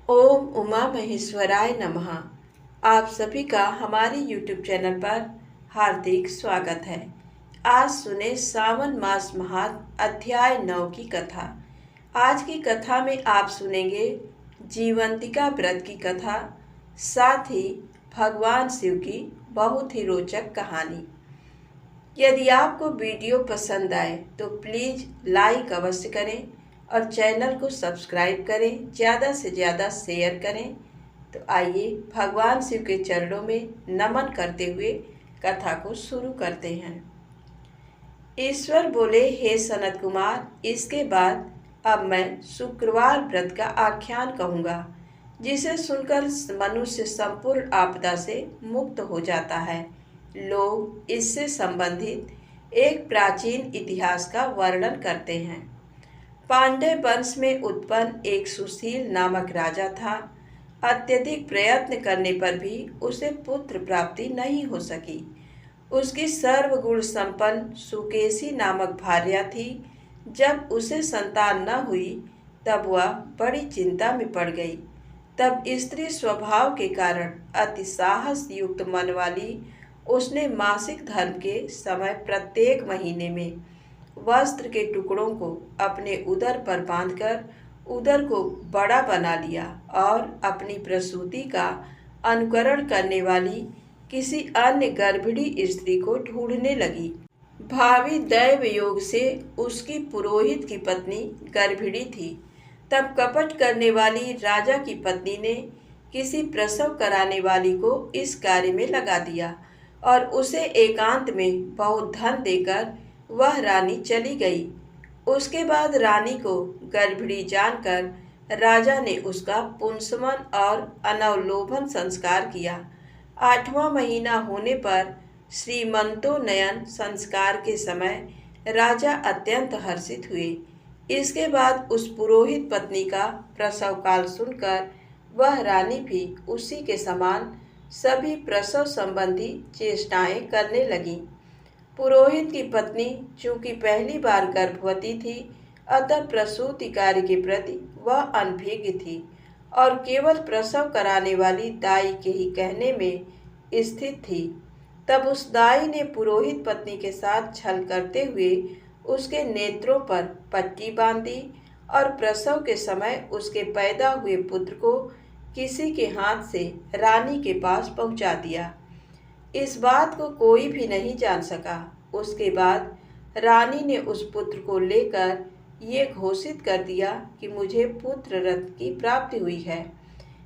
ओम उमा महेश्वराय नमः। आप सभी का हमारे YouTube चैनल पर हार्दिक स्वागत है। आज सुने सावन मास महात्म अध्याय 9 की कथा। आज की कथा में आप सुनेंगे जीवंतिका व्रत की कथा, साथ ही भगवान शिव की बहुत ही रोचक कहानी। यदि आपको वीडियो पसंद आए तो प्लीज़ लाइक अवश्य करें और चैनल को सब्सक्राइब करें, ज़्यादा से ज़्यादा शेयर करें। तो आइए भगवान शिव के चरणों में नमन करते हुए कथा को शुरू करते हैं। ईश्वर बोले, हे सनत कुमार, इसके बाद अब मैं शुक्रवार व्रत का आख्यान कहूँगा, जिसे सुनकर मनुष्य संपूर्ण आपदा से मुक्त हो जाता है। लोग इससे संबंधित एक प्राचीन इतिहास का वर्णन करते हैं। पांड्य वंश में उत्पन्न एक सुशील नामक राजा था। अत्यधिक प्रयत्न करने पर भी उसे पुत्र प्राप्ति नहीं हो सकी। उसकी सर्वगुण संपन्न सुकेशी नामक भार्या थी। जब उसे संतान न हुई तब वह बड़ी चिंता में पड़ गई। तब स्त्री स्वभाव के कारण अति साहस युक्त मन वाली उसने मासिक धर्म के समय प्रत्येक महीने में वस्त्र के टुकड़ों को अपने उदर पर बांधकर उदर को बड़ा बना लिया और अपनी प्रसूति का अनुकरण करने वाली किसी अन्य गर्भिणी स्त्री को ढूंढने लगी। भावी दैव योग से उसकी पुरोहित की पत्नी गर्भिणी थी। तब कपट करने वाली राजा की पत्नी ने किसी प्रसव कराने वाली को इस कार्य में लगा दिया और उसे एकांत में बहुत धन देकर वह रानी चली गई। उसके बाद रानी को गर्भिणी जानकर राजा ने उसका पुंसवन और अनवलोभन संस्कार किया। 8वां महीना होने पर श्रीमंतोन्नयन संस्कार के समय राजा अत्यंत हर्षित हुए। इसके बाद उस पुरोहित पत्नी का प्रसव काल सुनकर वह रानी भी उसी के समान सभी प्रसव संबंधी चेष्टाएं करने लगी। पुरोहित की पत्नी चूंकि पहली बार गर्भवती थी, अतः प्रसूति कार्य के प्रति वह अनभिज्ञ थी और केवल प्रसव कराने वाली दाई के ही कहने में स्थित थी। तब उस दाई ने पुरोहित पत्नी के साथ छल करते हुए उसके नेत्रों पर पट्टी बांधी और प्रसव के समय उसके पैदा हुए पुत्र को किसी के हाथ से रानी के पास पहुंचा दिया। इस बात को कोई भी नहीं जान सका। उसके बाद रानी ने उस पुत्र को लेकर ये घोषित कर दिया कि मुझे पुत्र रत्न की प्राप्ति हुई है।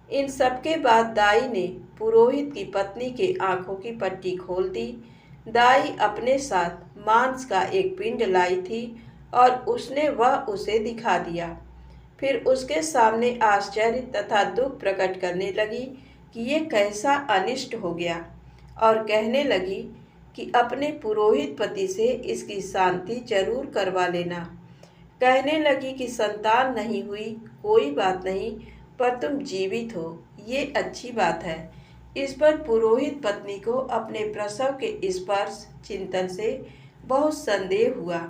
इन सबके बाद दाई ने पुरोहित की पत्नी के आंखों की पट्टी खोल दी। दाई अपने साथ मांस का एक पिंड लाई थी और उसने वह उसे दिखा दिया। फिर उसके सामने आश्चर्य तथा दुख प्रकट करने लगी कि ये कैसा अनिष्ट हो गया और कहने लगी कि अपने पुरोहित पति से इसकी शांति जरूर करवा लेना। कहने लगी कि संतान नहीं हुई कोई बात नहीं, पर तुम जीवित हो, ये अच्छी बात है। इस पर पुरोहित पत्नी को अपने प्रसव के स्पर्श चिंतन से बहुत संदेह हुआ।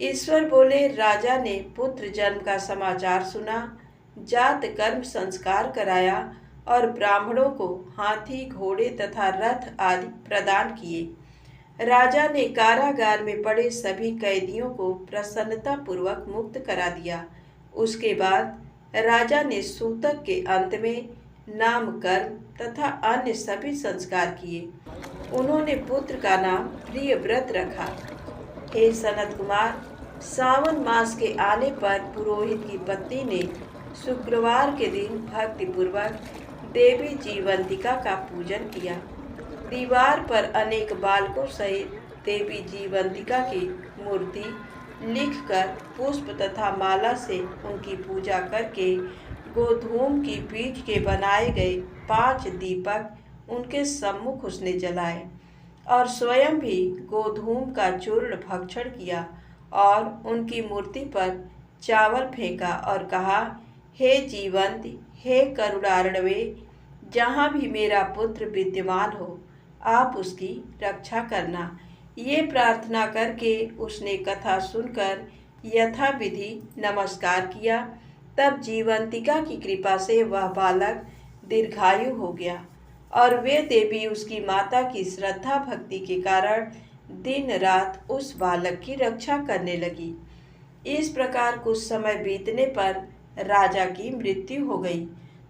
ईश्वर बोले, राजा ने पुत्र जन्म का समाचार सुना, जात कर्म संस्कार कराया और ब्राह्मणों को हाथी, घोड़े तथा रथ आदि प्रदान किए। राजा ने कारागार में पड़े सभी कैदियों को प्रसन्नता पूर्वक मुक्त करा दिया। उसके बाद राजा ने सूतक के अंत में नामकर्म तथा अन्य सभी संस्कार किए। उन्होंने पुत्र का नाम प्रियव्रत रखा। हे सनत कुमार, सावन मास के आने पर पुरोहित की पत्नी ने शुक्रवार के दिन भक्तिपूर्वक देवी जीवंतिका का पूजन किया। दीवार पर अनेक बालकों सहित देवी जीवंतिका की मूर्ति लिखकर पुष्प तथा माला से उनकी पूजा करके गोधूम की पीठ के बनाए गए 5 दीपक उनके सम्मुख उसने जलाए और स्वयं भी गोधूम का चूर्ण भक्षण किया और उनकी मूर्ति पर चावल फेंका और कहा, हे जीवंत, हे करुणार्णवे, जहाँ भी मेरा पुत्र विद्यमान हो आप उसकी रक्षा करना। ये प्रार्थना करके उसने कथा सुनकर यथाविधि नमस्कार किया तब जीवंतिका की कृपा से वह बालक दीर्घायु हो गया और वे देवी उसकी माता की श्रद्धा भक्ति के कारण दिन रात उस बालक की रक्षा करने लगी। इस प्रकार कुछ समय बीतने पर राजा की मृत्यु हो गई।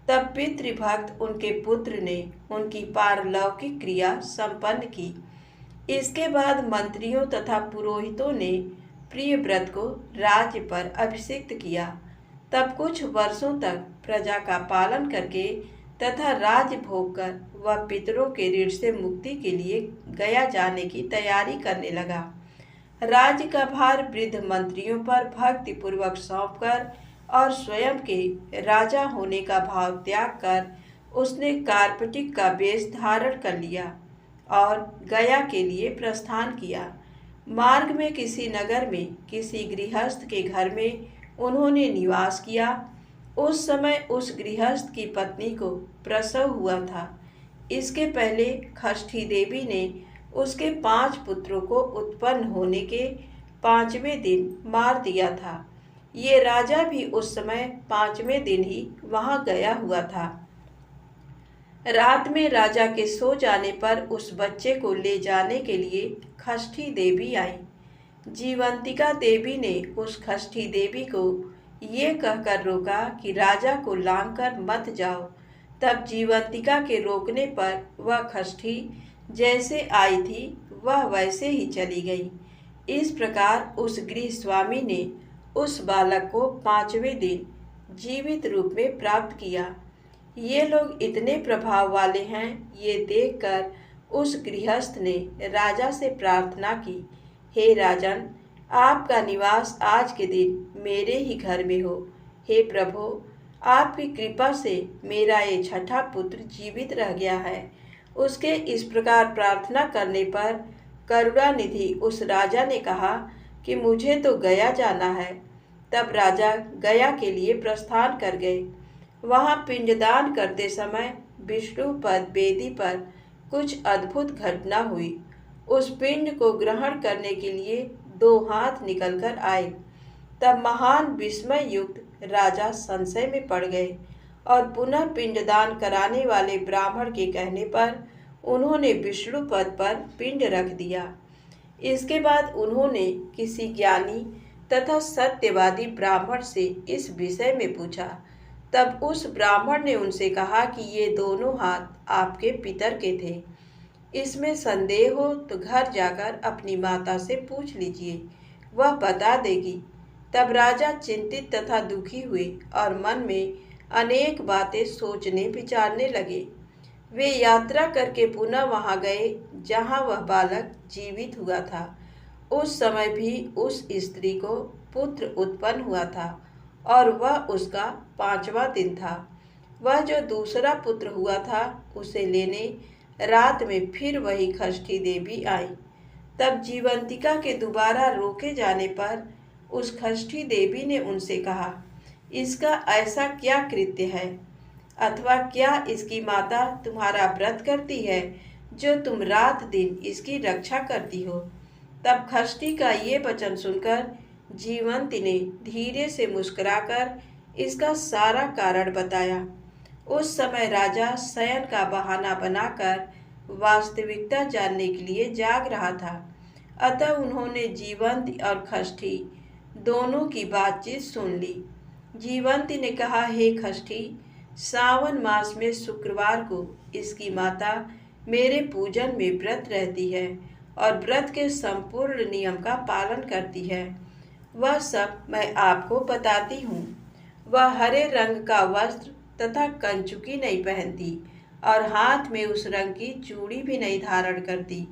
तब पितृभक्त उनके पुत्र ने उनकी पारलौकिक क्रिया संपन्न की। इसके बाद मंत्रियों तथा पुरोहितों ने प्रियव्रत को राज्य पर अभिषिक्त किया। तब कुछ वर्षों तक प्रजा का पालन करके तथा राज्य भोग कर वह पितरों के ऋण से मुक्ति के लिए गया जाने की तैयारी करने लगा। राज्य का भार वृद्ध मंत्रियों पर भक्ति पूर्वक सौंपकर और स्वयं के राजा होने का भाव त्याग कर उसने कार्पटिक का वेश धारण कर लिया और गया के लिए प्रस्थान किया। मार्ग में किसी नगर में किसी गृहस्थ के घर में उन्होंने निवास किया। उस समय उस गृहस्थ की पत्नी को प्रसव हुआ था। इसके पहले खष्ठी देवी ने उसके 5 पुत्रों को उत्पन्न होने के 5वें दिन मार दिया था। ये राजा भी उस समय 5वें दिन ही वहां गया हुआ था। रात में राजा के सो जाने पर उस बच्चे को ले जाने के लिए खष्ठी देवी आई। जीवंतिका देवी ने उस खष्ठी देवी को ये कहकर रोका कि राजा को लांघकर मत जाओ। तब जीवंतिका के रोकने पर वह खष्ठी जैसे आई थी वह वैसे ही चली गई। इस प्रकार उस गृह स्वामी ने उस बालक को 5वें दिन जीवित रूप में प्राप्त किया। ये लोग इतने प्रभाव वाले हैं, ये देखकर उस गृहस्थ ने राजा से प्रार्थना की, हे राजन, आपका निवास आज के दिन मेरे ही घर में हो। हे प्रभु, आपकी कृपा से मेरा ये छठा पुत्र जीवित रह गया है। उसके इस प्रकार प्रार्थना करने पर करुणानिधि उस राजा ने कहा कि मुझे तो गया जाना है। तब राजा गया के लिए प्रस्थान कर गए। वहां पिंडदान करते समय विष्णु पद वेदी पर कुछ अद्भुत घटना हुई। उस पिंड को ग्रहण करने के लिए 2 हाथ निकलकर आए। तब महान विस्मय युक्त राजा संशय में पड़ गए और पुनः पिंडदान कराने वाले ब्राह्मण के कहने पर उन्होंने विष्णु पद पर पिंड रख दिया। इसके बाद उन्होंने किसी ज्ञानी तथा सत्यवादी ब्राह्मण से इस विषय में पूछा। तब उस ब्राह्मण ने उनसे कहा कि ये दोनों हाथ आपके पितर के थे। इसमें संदेह हो तो घर जाकर अपनी माता से पूछ लीजिए, वह बता देगी। तब राजा चिंतित तथा दुखी हुए और मन में अनेक बातें सोचने विचारने लगे। वे यात्रा करके पुनः वहां गए जहां वह बालक जीवित हुआ था। उस समय भी उस स्त्री को पुत्र उत्पन्न हुआ था और वह उसका 5वां दिन था। वह जो दूसरा पुत्र हुआ था उसे लेने रात में फिर वही खष्ठी देवी आई। तब जीवंतिका के दोबारा रोके जाने पर उस खष्ठी देवी ने उनसे कहा, इसका ऐसा क्या कृत्य है अथवा क्या इसकी माता तुम्हारा व्रत करती है जो तुम रात दिन इसकी रक्षा करती हो। तब खष्ठी का ये वचन सुनकर जीवंती ने धीरे से मुस्कुराकर इसका सारा कारण बताया। उस समय राजा शयन का बहाना बनाकर वास्तविकता जानने के लिए जाग रहा था। अतः उन्होंने जीवंती और खष्ठी दोनों की बातचीत सुन ली। जीवंती ने कहा, हे खष्ठी, सावन मास में शुक्रवार को इसकी माता मेरे पूजन में व्रत रहती है और व्रत के संपूर्ण नियम का पालन करती है। वह सब मैं आपको बताती हूँ। वह हरे रंग का वस्त्र तथा कंचुकी नहीं पहनती और हाथ में उस रंग की चूड़ी भी नहीं धारण करती।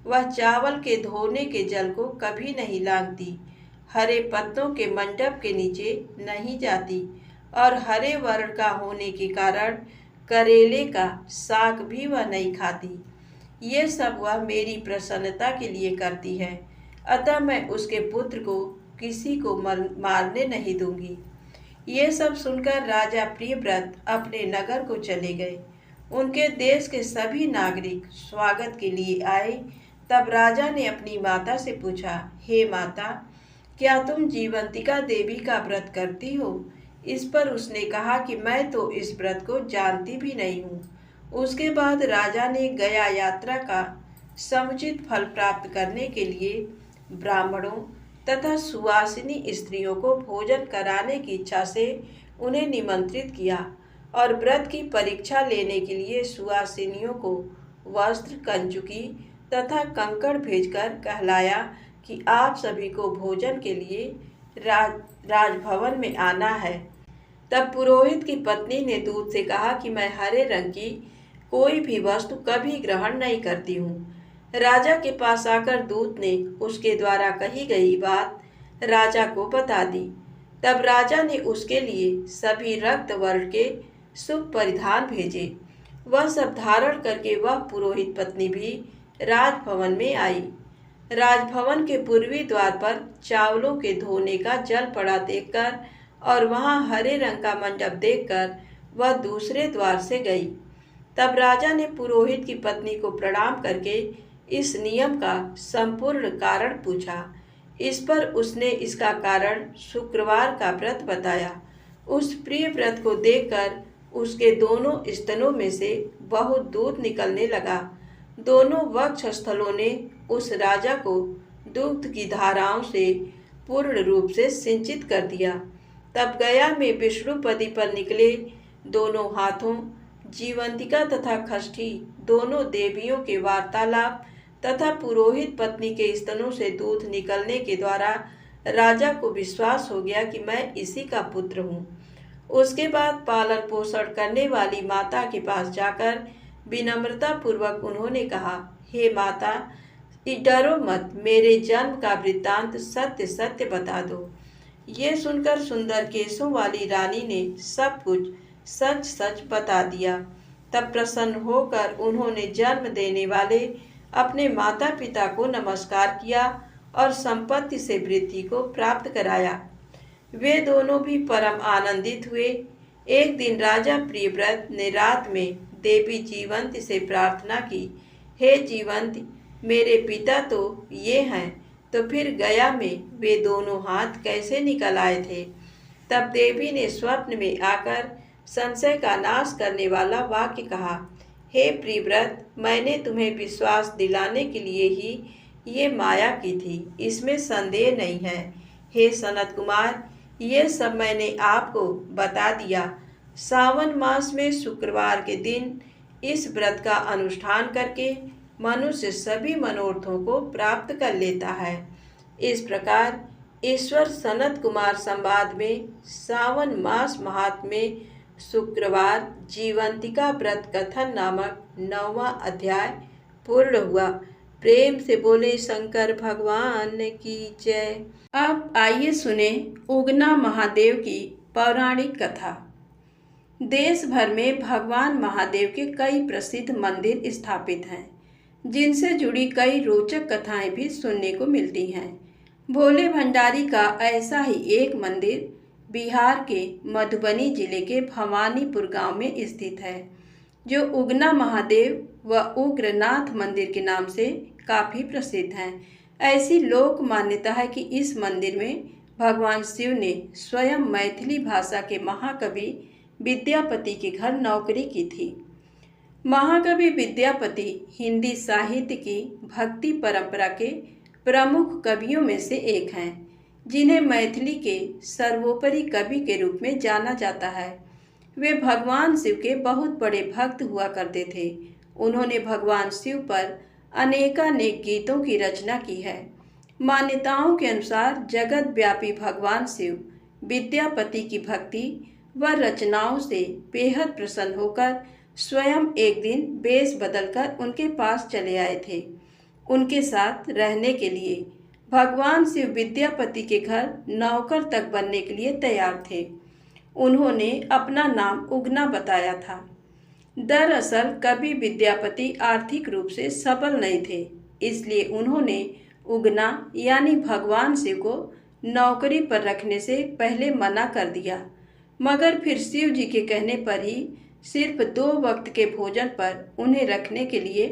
वह चावल के धोने के जल को कभी नहीं लांघती, हरे पत्तों के मंडप के नीचे नहीं जाती और हरे वर्ण का होने के कारण करेले का साग भी वह नहीं खाती। ये सब वह मेरी प्रसन्नता के लिए करती है, अतः मैं उसके पुत्र को किसी को मारने नहीं दूंगी। ये सब सुनकर राजा प्रियव्रत अपने नगर को चले गए। उनके देश के सभी नागरिक स्वागत के लिए आए। तब राजा ने अपनी माता से पूछा, हे माता, क्या तुम जीवंतिका देवी का व्रत करती हो? इस पर उसने कहा कि मैं तो इस व्रत को जानती भी नहीं हूँ। उसके बाद राजा ने गया यात्रा का समुचित फल प्राप्त करने के लिए ब्राह्मणों तथा सुवासिनी स्त्रियों को भोजन कराने की इच्छा से उन्हें निमंत्रित किया और व्रत की परीक्षा लेने के लिए सुवासिनियों को वस्त्र, कंजुकी तथा कंकड़ भेजकर कहलाया कि आप सभी को भोजन के लिए राजभवन में आना है। तब पुरोहित की पत्नी ने दूत से कहा कि मैं हरे रंग की कोई भी वस्तु कभी ग्रहण नहीं करती हूँ। राजा के पास आकर दूत ने उसके द्वारा कही गई बात राजा को बता दी। तब राजा ने उसके लिए सभी रक्त वर्ण के शुभ परिधान भेजे। वह सब धारण करके वह पुरोहित पत्नी भी राजभवन में आई। राजभवन के पूर्वी द्वार पर चावलों के धोने का जल पड़ा देखकर और वहां हरे रंग का मंडप देखकर वह दूसरे द्वार से गई। तब राजा ने पुरोहित की पत्नी को प्रणाम करके इस नियम का संपूर्ण कारण पूछा। इस पर उसने इसका कारण शुक्रवार का व्रत बताया। उस प्रिय व्रत को देखकर उसके दोनों स्तनों में से बहुत दूध निकलने लगा। दोनों वक्ष स्थलों ने उस राजा को दुग्ध की धाराओं से पूर्ण रूप से सिंचित कर दिया। तब गया में विष्णुपदी पर निकले दोनों हाथों, जीवंतिका तथा खष्ठी दोनों देवियों के वार्तालाप तथा पुरोहित पत्नी के स्तनों से दूध निकलने के द्वारा राजा को विश्वास हो गया कि मैं इसी का पुत्र हूँ। उसके बाद पालन पोषण करने वाली माता के पास जाकर विनम्रता पूर्वक उन्होंने कहा, हे माता, डरो मत, मेरे जन्म का वृत्तांत सत्य सत्य बता दो। ये सुनकर सुंदर केशों वाली रानी ने सब कुछ सच सच बता दिया। तब प्रसन्न होकर उन्होंने जन्म देने वाले अपने माता पिता को नमस्कार किया और संपत्ति से वृद्धि को प्राप्त कराया। वे दोनों भी परम आनंदित हुए। एक दिन राजा प्रियव्रत ने रात में देवी जीवंती से प्रार्थना की, हे जीवंती, मेरे पिता तो ये हैं, तो फिर गया में वे दोनों हाथ कैसे निकल आए थे? तब देवी ने स्वप्न में आकर संशय का नाश करने वाला वाक्य कहा, हे प्रियव्रत, मैंने तुम्हें विश्वास दिलाने के लिए ही ये माया की थी, इसमें संदेह नहीं है। हे सनत कुमार, ये सब मैंने आपको बता दिया। सावन मास में शुक्रवार के दिन इस व्रत का अनुष्ठान करके मनुष्य सभी मनोरथों को प्राप्त कर लेता है। इस प्रकार ईश्वर सनत कुमार संवाद में सावन मास महात्म्य शुक्रवार जीवंतिका व्रत कथन नामक 9वां अध्याय पूर्ण हुआ। प्रेम से बोले शंकर भगवान की जय। अब आइए सुने उगना महादेव की पौराणिक कथा। देश भर में भगवान महादेव के कई प्रसिद्ध मंदिर स्थापित हैं, जिनसे जुड़ी कई रोचक कथाएं भी सुनने को मिलती हैं। भोले भंडारी का ऐसा ही एक मंदिर बिहार के मधुबनी जिले के भवानीपुर गांव में स्थित है, जो उगना महादेव व उग्रनाथ मंदिर के नाम से काफ़ी प्रसिद्ध हैं। ऐसी लोक मान्यता है कि इस मंदिर में भगवान शिव ने स्वयं मैथिली भाषा के महाकवि विद्यापति के घर नौकरी की थी। महाकवि विद्यापति हिंदी साहित्य की भक्ति परंपरा के प्रमुख कवियों में से एक हैं, जिन्हें मैथिली के सर्वोपरि कवि के रूप में जाना जाता है। वे भगवान शिव के बहुत बड़े भक्त हुआ करते थे। उन्होंने भगवान शिव पर अनेकानेक गीतों की रचना की है। मान्यताओं के अनुसार जगत व्यापी भगवान शिव विद्यापति की भक्ति व रचनाओं से बेहद प्रसन्न होकर स्वयं एक दिन वेश बदलकर उनके पास चले आए थे। उनके साथ रहने के लिए भगवान शिव विद्यापति के घर नौकर तक बनने के लिए तैयार थे। उन्होंने अपना नाम उगना बताया था। दरअसल कवि विद्यापति आर्थिक रूप से सबल नहीं थे, इसलिए उन्होंने उगना यानी भगवान शिव को नौकरी पर रखने से पहले मना कर दिया। मगर फिर शिव जी के कहने पर ही सिर्फ 2 वक्त के भोजन पर उन्हें रखने के लिए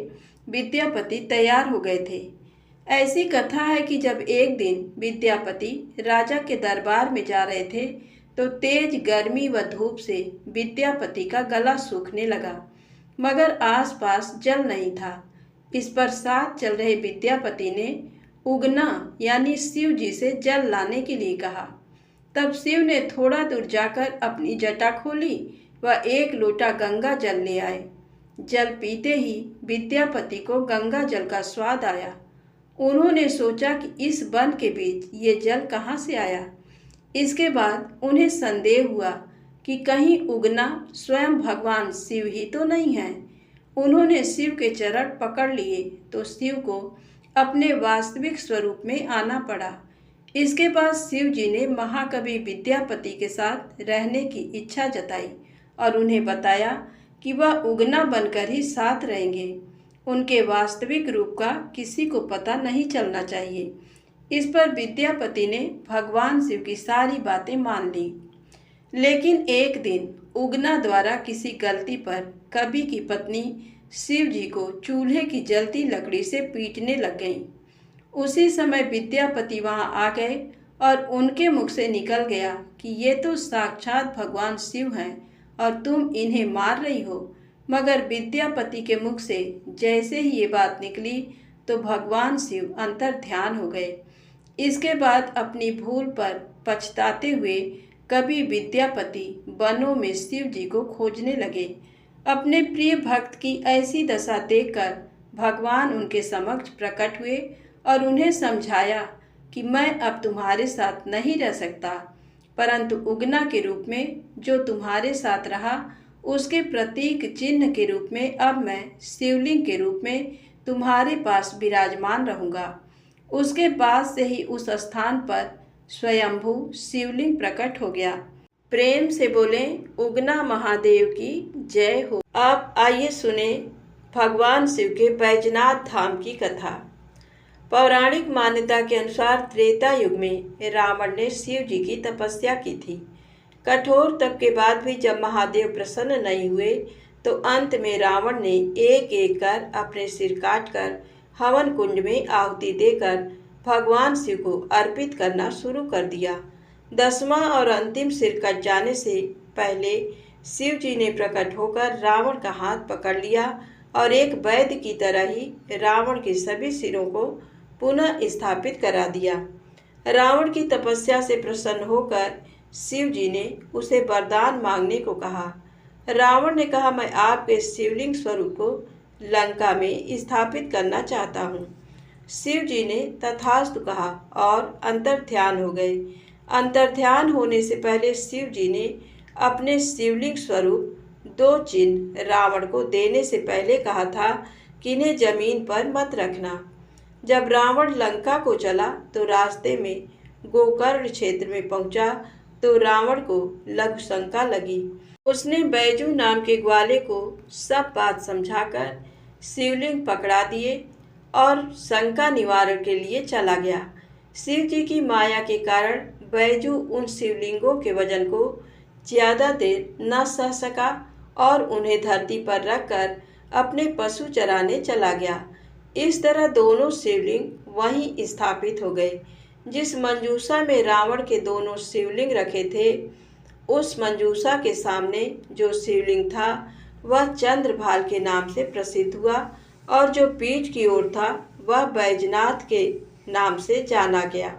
विद्यापति तैयार हो गए थे। ऐसी कथा है कि जब एक दिन विद्यापति राजा के दरबार में जा रहे थे, तो तेज गर्मी व धूप से विद्यापति का गला सूखने लगा, मगर आसपास जल नहीं था। इस पर साथ चल रहे विद्यापति ने उगना यानी शिव जी से जल लाने के लिए कहा। तब शिव ने थोड़ा दूर जाकर अपनी जटा खोली व एक लोटा गंगा जल ले आए। जल पीते ही विद्यापति को गंगा जल का स्वाद आया। उन्होंने सोचा कि इस वन के बीच ये जल कहाँ से आया। इसके बाद उन्हें संदेह हुआ कि कहीं उगना स्वयं भगवान शिव ही तो नहीं है। उन्होंने शिव के चरण पकड़ लिए तो शिव को अपने वास्तविक स्वरूप में आना पड़ा। इसके बाद शिव जी ने महाकवि विद्यापति के साथ रहने की इच्छा जताई और उन्हें बताया कि वह उगना बनकर ही साथ रहेंगे। उनके वास्तविक रूप का किसी को पता नहीं चलना चाहिए। इस पर विद्यापति ने भगवान शिव की सारी बातें मान ली। लेकिन एक दिन उगना द्वारा किसी गलती पर कवि की पत्नी शिव जी को चूल्हे की जलती लकड़ी से पीटने लग गईं। उसी समय विद्यापति वहां आ गए और उनके मुख से निकल गया कि ये तो साक्षात भगवान शिव हैं और तुम इन्हें मार रही हो। मगर विद्यापति के मुख से जैसे ही ये बात निकली तो भगवान शिव अंतर ध्यान हो गए। इसके बाद अपनी भूल पर पछताते हुए कवि विद्यापति वनों में शिव जी को खोजने लगे। अपने प्रिय भक्त की ऐसी दशा देखकर भगवान उनके समक्ष प्रकट हुए और उन्हें समझाया कि मैं अब तुम्हारे साथ नहीं रह सकता, परंतु उगना के रूप में जो तुम्हारे साथ रहा उसके प्रतीक चिन्ह के रूप में अब मैं शिवलिंग के रूप में तुम्हारे पास विराजमान रहूँगा। उसके बाद से ही उस स्थान पर स्वयंभू शिवलिंग प्रकट हो गया। प्रेम से बोले उगना महादेव की जय हो। अब आइए सुने भगवान शिव के बैजनाथ धाम की कथा। पौराणिक मान्यता के अनुसार त्रेता युग में रावण ने शिव जी की तपस्या की थी। कठोर तप के बाद भी जब महादेव प्रसन्न नहीं हुए तो अंत में रावण ने एक एक कर अपने सिर काटकर हवन कुंड में आहुति देकर भगवान शिव को अर्पित करना शुरू कर दिया। 10वां और अंतिम सिर कट जाने से पहले शिव जी ने प्रकट होकर रावण का हाथ पकड़ लिया और एक वैद्य की तरह ही रावण के सभी सिरों को पुनः स्थापित करा दिया। रावण की तपस्या से प्रसन्न होकर शिव जी ने उसे वरदान मांगने को कहा। रावण ने कहा, मैं आपके शिवलिंग स्वरूप को लंका में स्थापित करना चाहता हूँ। शिव जी ने तथास्तु कहा और अंतर्ध्यान हो गए। अंतर्ध्यान होने से पहले शिव जी ने अपने शिवलिंग स्वरूप 2 चिन्ह रावण को देने से पहले कहा था कि इन्हें जमीन पर मत रखना। जब रावण लंका को चला तो रास्ते में गोकर्ण क्षेत्र में पहुंचा तो रावण को लघु शंका लगी। उसने बैजू नाम के ग्वाले को सब बात समझाकर शिवलिंग पकड़ा दिए और शंका निवारण के लिए चला गया। शिव जी की माया के कारण बैजू उन शिवलिंगों के वजन को ज़्यादा देर न सह सका और उन्हें धरती पर रखकर अपने पशु चराने चला गया। इस तरह दोनों शिवलिंग वहीं स्थापित हो गए। जिस मंजूषा में रावण के दोनों शिवलिंग रखे थे, उस मंजूषा के सामने जो शिवलिंग था वह चंद्रभाल के नाम से प्रसिद्ध हुआ और जो पीठ की ओर था वह बैजनाथ के नाम से जाना गया।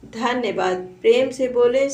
धन्यवाद। प्रेम से बोले